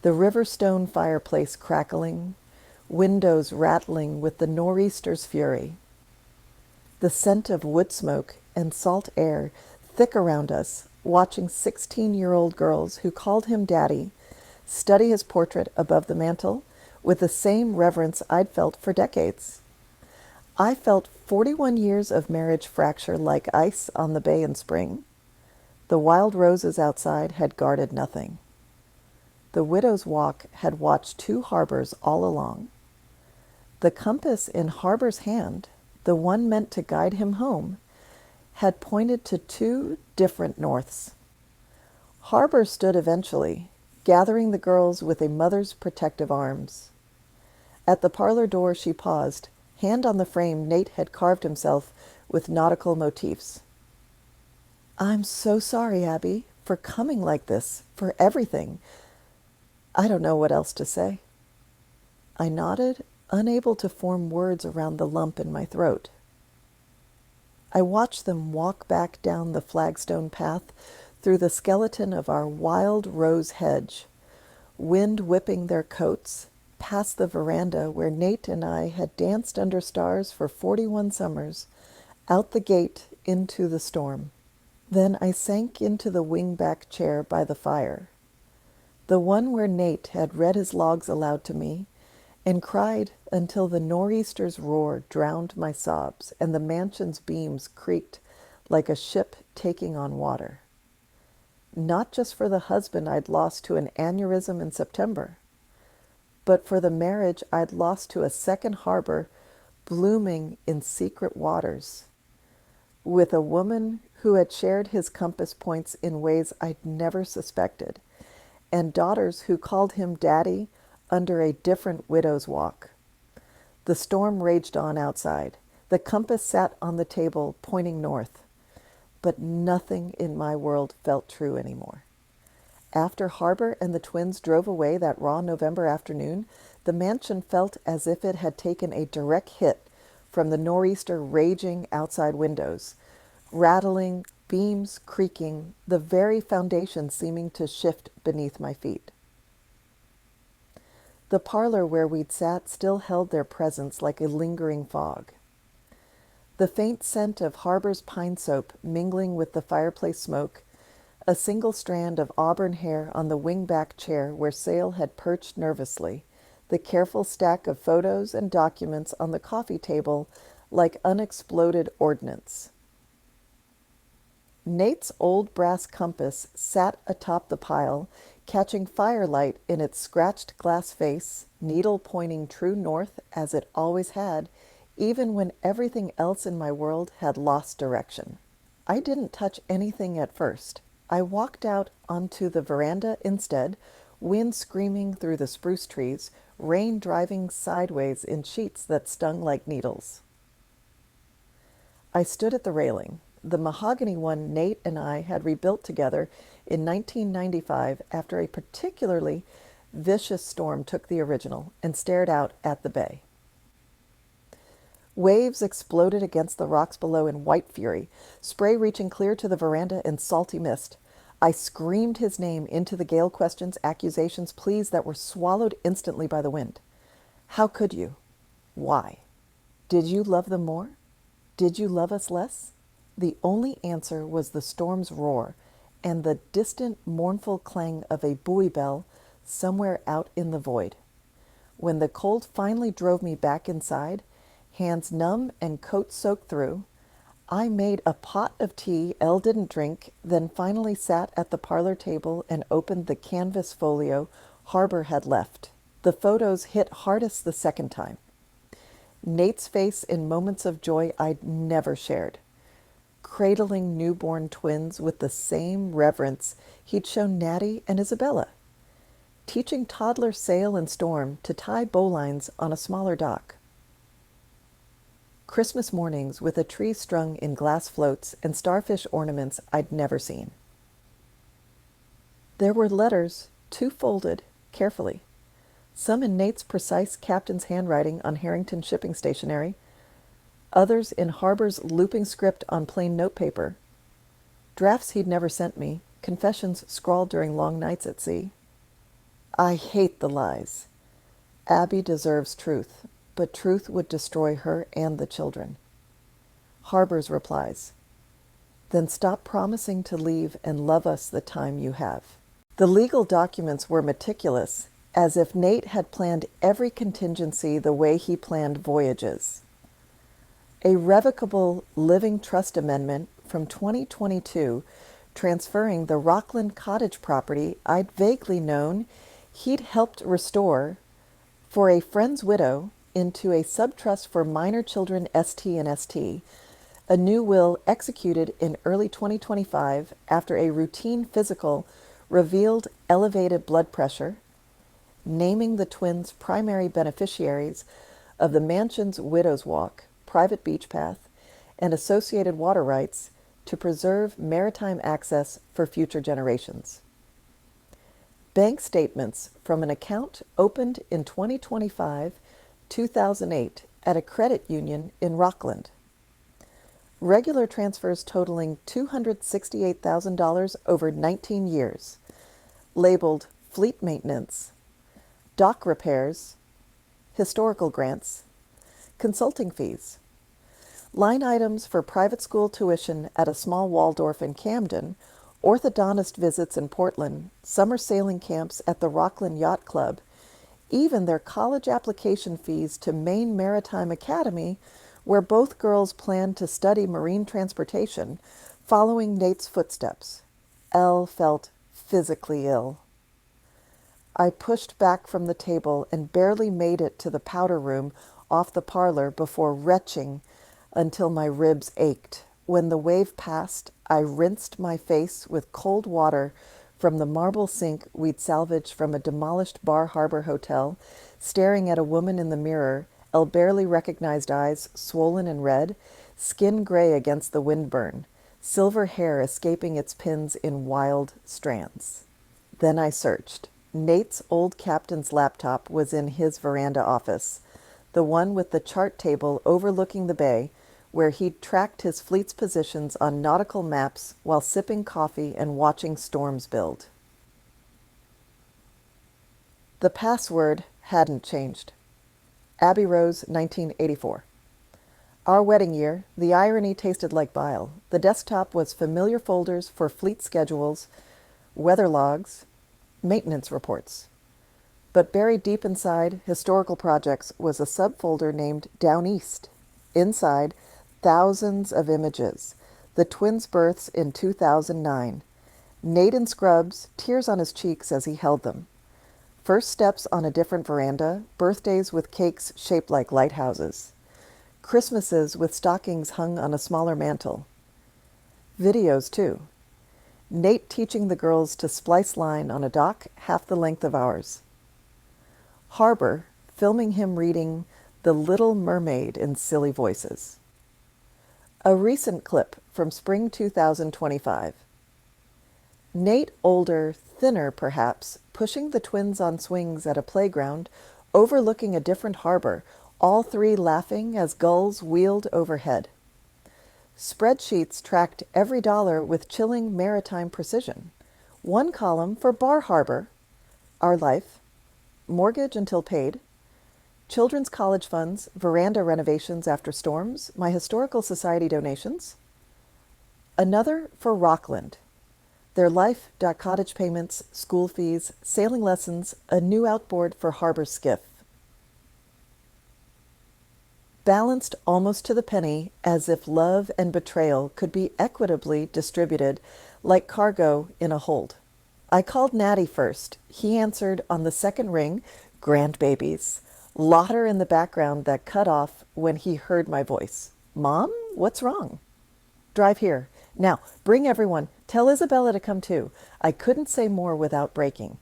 the Riverstone fireplace crackling, windows rattling with the nor'easter's fury, the scent of wood smoke and salt air thick around us, watching 16-year-old girls who called him Daddy study his portrait above the mantel with the same reverence I'd felt for decades. I felt 41 years of marriage fracture like ice on the bay in spring. The wild roses outside had guarded nothing. The widow's walk had watched two harbors all along. The compass in Harbor's hand, the one meant to guide him home, had pointed to two different norths. Harbor stood eventually, gathering the girls with a mother's protective arms. At the parlor door she paused, hand on the frame Nate had carved himself with nautical motifs. I'm so sorry, Abby, for coming like this, for everything. I don't know what else to say. I nodded, unable to form words around the lump in my throat. I watched them walk back down the flagstone path through the skeleton of our wild rose hedge, wind whipping their coats, past the veranda where Nate and I had danced under stars for 41 summers, out the gate into the storm. Then I sank into the wingback chair by the fire, the one where Nate had read his logs aloud to me, and cried until the nor'easter's roar drowned my sobs and the mansion's beams creaked like a ship taking on water. Not just for the husband I'd lost to an aneurysm in September, but for the marriage I'd lost to a second harbor blooming in secret waters, with a woman who had shared his compass points in ways I'd never suspected, and daughters who called him Daddy under a different widow's walk. The storm raged on outside. The compass sat on the table, pointing north. But nothing in my world felt true anymore. After Harbor and the twins drove away that raw November afternoon, the mansion felt as if it had taken a direct hit from the nor'easter raging outside windows, rattling, beams creaking, the very foundation seeming to shift beneath my feet. The parlor where we'd sat still held their presence like a lingering fog. The faint scent of Harbor's pine soap mingling with the fireplace smoke, a single strand of auburn hair on the wingback chair where Sale had perched nervously, the careful stack of photos and documents on the coffee table like unexploded ordnance. Nate's old brass compass sat atop the pile, catching firelight in its scratched glass face, needle pointing true north as it always had, even when everything else in my world had lost direction. I didn't touch anything at first. I walked out onto the veranda instead, wind screaming through the spruce trees, rain driving sideways in sheets that stung like needles. I stood at the railing, the mahogany one Nate and I had rebuilt together in 1995 after a particularly vicious storm took the original, and stared out at the bay. Waves exploded against the rocks below in white fury, spray reaching clear to the veranda in salty mist. I screamed his name into the gale, questions, accusations, pleas that were swallowed instantly by the wind. How could you? Why? Did you love them more? Did you love us less? The only answer was the storm's roar and the distant, mournful clang of a buoy bell somewhere out in the void. When the cold finally drove me back inside, hands numb and coat soaked through, I made a pot of tea Elle didn't drink, then finally sat at the parlor table and opened the canvas folio Harbor had left. The photos hit hardest the second time. Nate's face in moments of joy I'd never shared, cradling newborn twins with the same reverence he'd shown Natty and Isabella, teaching toddler Sail and Storm to tie bowlines on a smaller dock. Christmas mornings with a tree strung in glass floats and starfish ornaments I'd never seen. There were letters, two folded, carefully, some in Nate's precise captain's handwriting on Harrington shipping stationery, others in Harbor's looping script on plain notepaper, drafts he'd never sent me, confessions scrawled during long nights at sea. I hate the lies. Abby deserves truth, but truth would destroy her and the children. Harbor's replies, then stop promising to leave and love us the time you have. The legal documents were meticulous, as if Nate had planned every contingency the way he planned voyages. A revocable living trust amendment from 2022 transferring the Rockland cottage property I'd vaguely known he'd helped restore for a friend's widow into a subtrust for minor children ST and ST, a new will executed in early 2025 after a routine physical revealed elevated blood pressure, naming the twins primary beneficiaries of the mansion's Widow's Walk, private beach path, and associated water rights to preserve maritime access for future generations. Bank statements from an account opened in 2025-2008 at a credit union in Rockland. Regular transfers totaling $268,000 over 19 years, labeled fleet maintenance, dock repairs, historical grants, consulting fees, line items for private school tuition at a small Waldorf in Camden, orthodontist visits in Portland, summer sailing camps at the Rockland Yacht Club, even their college application fees to Maine Maritime Academy, where both girls planned to study marine transportation, following Nate's footsteps. Elle felt physically ill. I pushed back from the table and barely made it to the powder room off the parlor before retching until my ribs ached. When the wave passed, I rinsed my face with cold water from the marble sink we'd salvaged from a demolished Bar Harbor hotel, staring at a woman in the mirror, Elle barely recognized eyes swollen and red, skin gray against the windburn, silver hair escaping its pins in wild strands. Then I searched. Nate's old captain's laptop was in his veranda office, the one with the chart table overlooking the bay, where he'd tracked his fleet's positions on nautical maps while sipping coffee and watching storms build. The password hadn't changed. Abbey Rose, 1984. Our wedding year, the irony tasted like bile. The desktop was familiar folders for fleet schedules, weather logs, maintenance reports. But buried deep inside historical projects was a subfolder named Down East. Inside, thousands of images. The twins' births in 2009. Nate in scrubs, tears on his cheeks as he held them. First steps on a different veranda, birthdays with cakes shaped like lighthouses. Christmases with stockings hung on a smaller mantel. Videos, too. Nate teaching the girls to splice line on a dock half the length of ours. Harbor filming him reading The Little Mermaid in silly voices. A recent clip from spring 2025. Nate older, thinner perhaps, pushing the twins on swings at a playground, overlooking a different harbor, all three laughing as gulls wheeled overhead. Spreadsheets tracked every dollar with chilling maritime precision. One column for Bar Harbor, our life, mortgage until paid, children's college funds, veranda renovations after storms, my historical society donations. Another for Rockland, their life, cottage payments, school fees, sailing lessons, a new outboard for harbor skiff. Balanced almost to the penny, as if love and betrayal could be equitably distributed like cargo in a hold. I called Natty first. He answered on the second ring, grandbabies. Laughter in the background that cut off when he heard my voice. Mom, what's wrong? Drive here. Now, bring everyone. Tell Isabella to come too. I couldn't say more without breaking.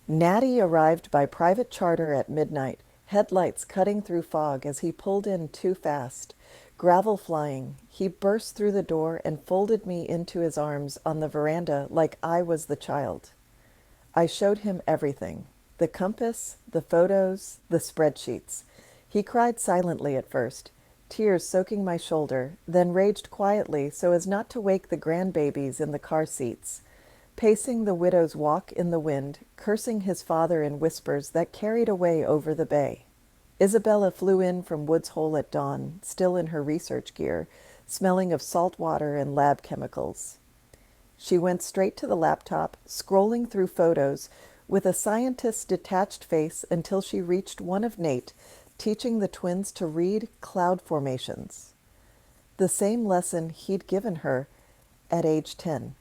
Natty arrived by private charter at midnight, headlights cutting through fog as he pulled in too fast. Gravel flying, he burst through the door and folded me into his arms on the veranda like I was the child. I showed him everything. The compass, the photos, the spreadsheets. He cried silently at first, tears soaking my shoulder, then raged quietly so as not to wake the grandbabies in the car seats, pacing the widow's walk in the wind, cursing his father in whispers that carried away over the bay. Isabella flew in from Woods Hole at dawn, still in her research gear, smelling of salt water and lab chemicals. She went straight to the laptop, scrolling through photos with a scientist's detached face until she reached one of Nate, teaching the twins to read cloud formations. The same lesson he'd given her at age 10.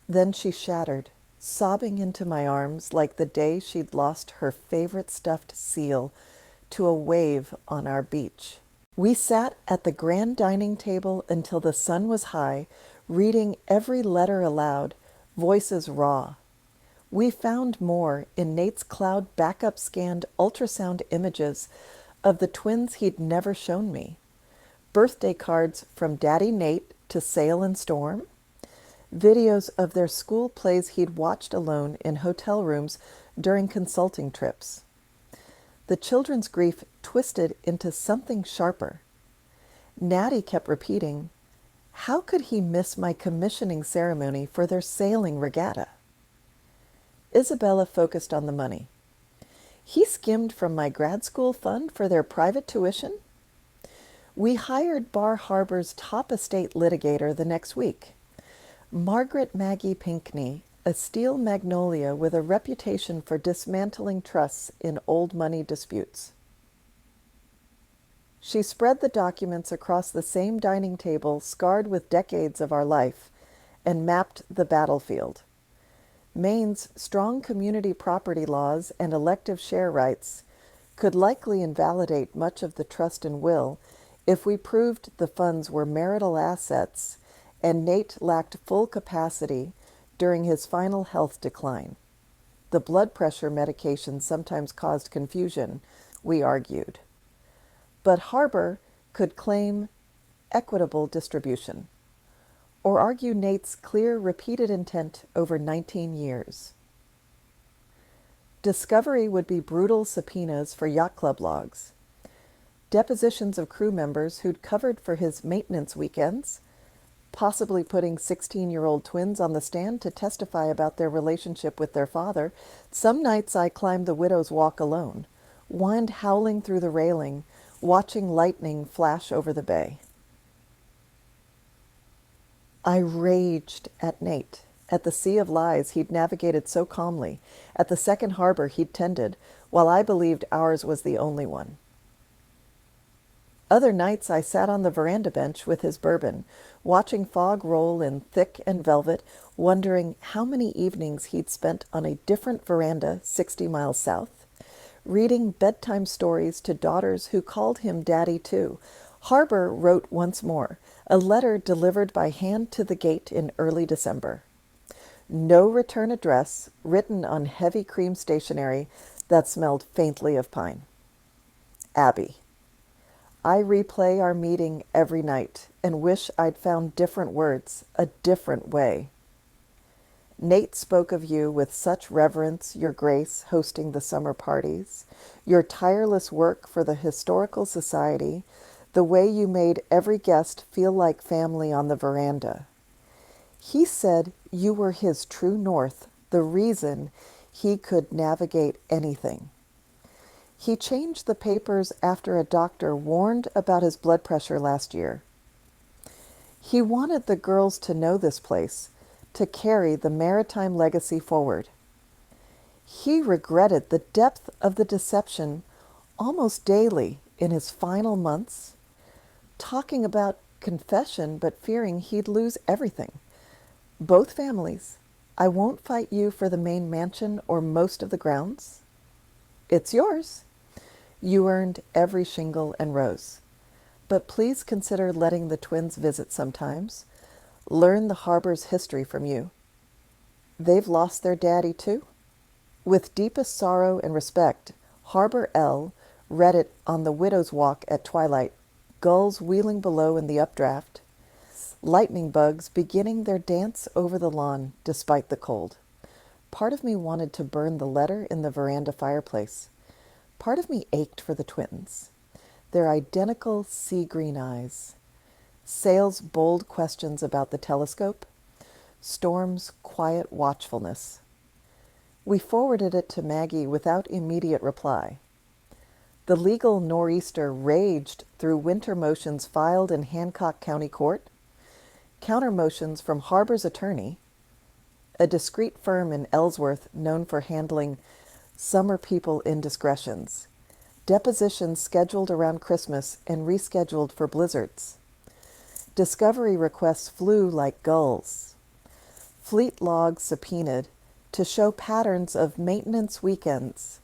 Then she shattered, sobbing into my arms like the day she'd lost her favorite stuffed seal to a wave on our beach. We sat at the grand dining table until the sun was high, reading every letter aloud, voices raw. We found more in Nate's cloud backup scanned ultrasound images of the twins he'd never shown me. Birthday cards from Daddy Nate to Sail and Storm. Videos of their school plays he'd watched alone in hotel rooms during consulting trips. The children's grief twisted into something sharper. Natty kept repeating, how could he miss my commissioning ceremony for their sailing regatta? Isabella focused on the money. He skimmed from my grad school fund for their private tuition? We hired Bar Harbor's top estate litigator the next week. Margaret Maggie Pinkney, a steel magnolia with a reputation for dismantling trusts in old money disputes. She spread the documents across the same dining table scarred with decades of our life and mapped the battlefield. Maine's strong community property laws and elective share rights could likely invalidate much of the trust and will if we proved the funds were marital assets and Nate lacked full capacity during his final health decline. The blood pressure medication sometimes caused confusion, we argued. But Harbor could claim equitable distribution, or argue Nate's clear, repeated intent over 19 years. Discovery would be brutal subpoenas for yacht club logs, depositions of crew members who'd covered for his maintenance weekends, possibly putting 16-year-old twins on the stand to testify about their relationship with their father. Some nights I climbed the widow's walk alone, wind howling through the railing, watching lightning flash over the bay. I raged at Nate, at the sea of lies he'd navigated so calmly, at the second harbor he'd tended, while I believed ours was the only one. Other nights I sat on the veranda bench with his bourbon, watching fog roll in thick and velvet, wondering how many evenings he'd spent on a different veranda 60 miles south, reading bedtime stories to daughters who called him Daddy too, Harbor wrote once more, a letter delivered by hand to the gate in early December. No return address, written on heavy cream stationery that smelled faintly of pine. Abby. I replay our meeting every night and wish I'd found different words, a different way. Nate spoke of you with such reverence, your grace hosting the summer parties, your tireless work for the Historical Society, the way you made every guest feel like family on the veranda. He said you were his true north, the reason he could navigate anything. He changed the papers after a doctor warned about his blood pressure last year. He wanted the girls to know this place, to carry the maritime legacy forward. He regretted the depth of the deception almost daily in his final months, talking about confession but fearing he'd lose everything. Both families. I won't fight you for the main mansion or most of the grounds. It's yours. You earned every shingle and rose. But please consider letting the twins visit sometimes. Learn the harbor's history from you. They've lost their daddy too. With deepest sorrow and respect, Harbor L. read it on the widow's walk at twilight, gulls wheeling below in the updraft, lightning bugs beginning their dance over the lawn despite the cold. Part of me wanted to burn the letter in the veranda fireplace. Part of me ached for the twins, their identical sea-green eyes, Sale's bold questions about the telescope, Storm's quiet watchfulness. We forwarded it to Maggie without immediate reply. The legal nor'easter raged through winter motions filed in Hancock County Court, counter motions from Harbor's attorney, a discreet firm in Ellsworth known for handling summer people indiscretions, depositions scheduled around Christmas and rescheduled for blizzards. Discovery requests flew like gulls. Fleet logs subpoenaed to show patterns of maintenance weekends.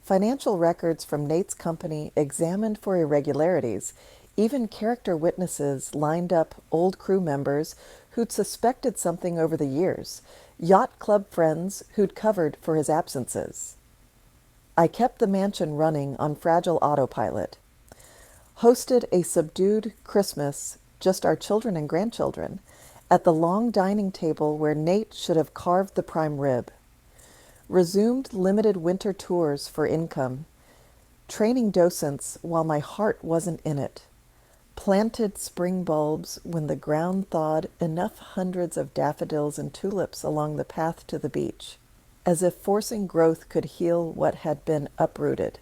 Financial records from Nate's company examined for irregularities. Even character witnesses lined up old crew members who'd suspected something over the years, yacht club friends who'd covered for his absences. I kept the mansion running on fragile autopilot. Hosted a subdued Christmas, just our children and grandchildren, at the long dining table where Nate should have carved the prime rib. Resumed limited winter tours for income. Training docents while my heart wasn't in it. Planted spring bulbs when the ground thawed enough hundreds of daffodils and tulips along the path to the beach, as if forcing growth could heal what had been uprooted.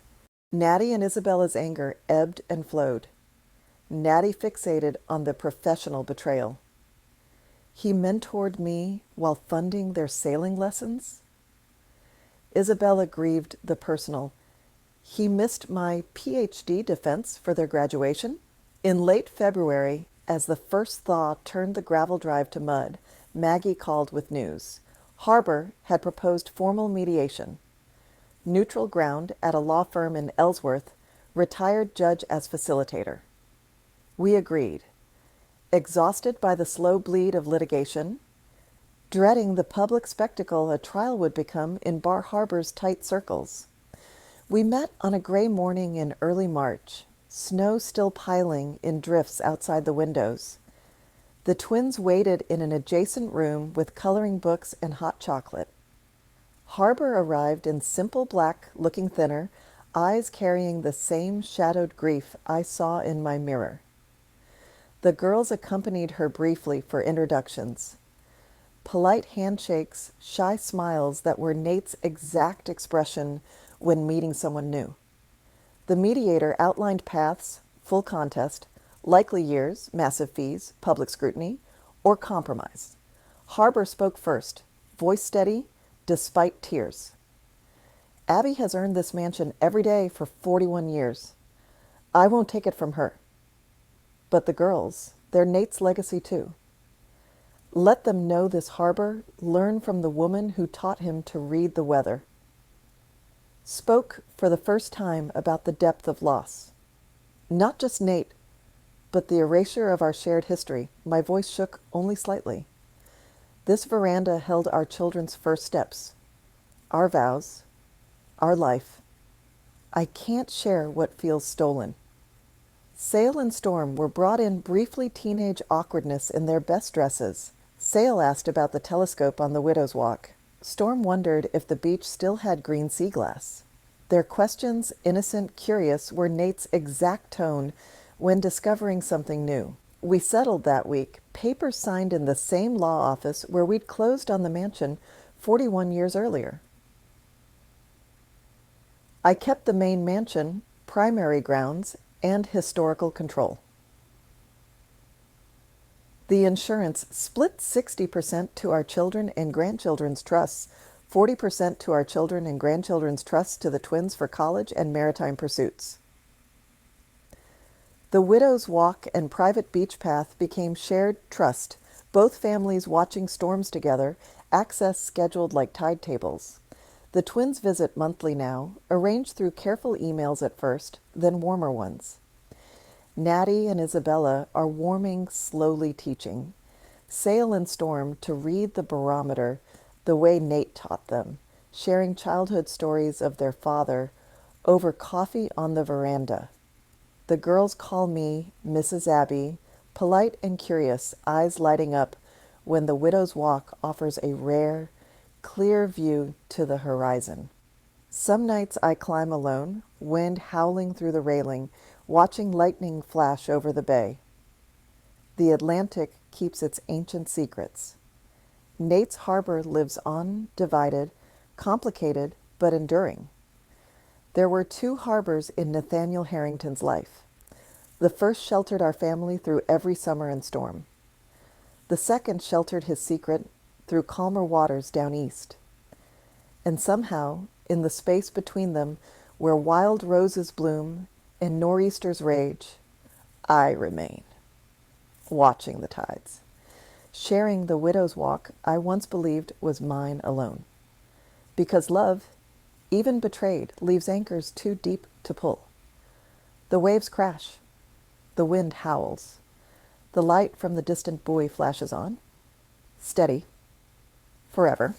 Natty and Isabella's anger ebbed and flowed. Natty fixated on the professional betrayal. He mentored me while funding their sailing lessons? Isabella grieved the personal. He missed my PhD defense for their graduation? In late February, as the first thaw turned the gravel drive to mud, Maggie called with news. Harbor had proposed formal mediation. Neutral ground at a law firm in Ellsworth, retired judge as facilitator. We agreed. Exhausted by the slow bleed of litigation, dreading the public spectacle a trial would become in Bar Harbor's tight circles. We met on a gray morning in early March, snow still piling in drifts outside the windows. The twins waited in an adjacent room with coloring books and hot chocolate. Harbor arrived in simple black, looking thinner, eyes carrying the same shadowed grief I saw in my mirror. The girls accompanied her briefly for introductions. Polite handshakes, shy smiles that were Nate's exact expression when meeting someone new. The mediator outlined paths, full contest, likely years, massive fees, public scrutiny, or compromise. Harbor spoke first, voice steady, despite tears. Abby has earned this mansion every day for 41 years. I won't take it from her. But the girls, they're Nate's legacy too. Let them know this Harbor, learn from the woman who taught him to read the weather. Spoke for the first time about the depth of loss. Not just Nate, but the erasure of our shared history, my voice shook only slightly. This veranda held our children's first steps, our vows, our life. I can't share what feels stolen. Sale and Storm were brought in briefly teenage awkwardness in their best dresses. Sale asked about the telescope on the Widow's Walk. Storm wondered if the beach still had green sea glass. Their questions, innocent, curious, were Nate's exact tone when discovering something new. We settled that week, papers signed in the same law office where we'd closed on the mansion 41 years earlier. I kept the main mansion, primary grounds, and historical control. The insurance split 60% to our children and grandchildren's trusts, 40% to our children and grandchildren's trusts to the twins for college and maritime pursuits. The Widow's Walk and private beach path became shared trust, both families watching storms together, access scheduled like tide tables. The twins visit monthly now, arranged through careful emails at first, then warmer ones. Natty and Isabella are warming, slowly teaching. Sail and Storm to read the barometer the way Nate taught them, sharing childhood stories of their father over coffee on the veranda. The girls call me Mrs. Abby, polite and curious, eyes lighting up when the Widow's Walk offers a rare, clear view to the horizon. Some nights I climb alone, wind howling through the railing, watching lightning flash over the bay. The Atlantic keeps its ancient secrets. Nate's harbor lives on, divided, complicated, but enduring. There were two harbors in Nathaniel Harrington's life. The first sheltered our family through every summer and storm. The second sheltered his secret through calmer waters down east. And somehow, in the space between them, where wild roses bloom and nor'easters rage, I remain, watching the tides, sharing the Widow's Walk I once believed was mine alone. Because love, even betrayed, leaves anchors too deep to pull. The waves crash. The wind howls. The light from the distant buoy flashes on. Steady. Forever.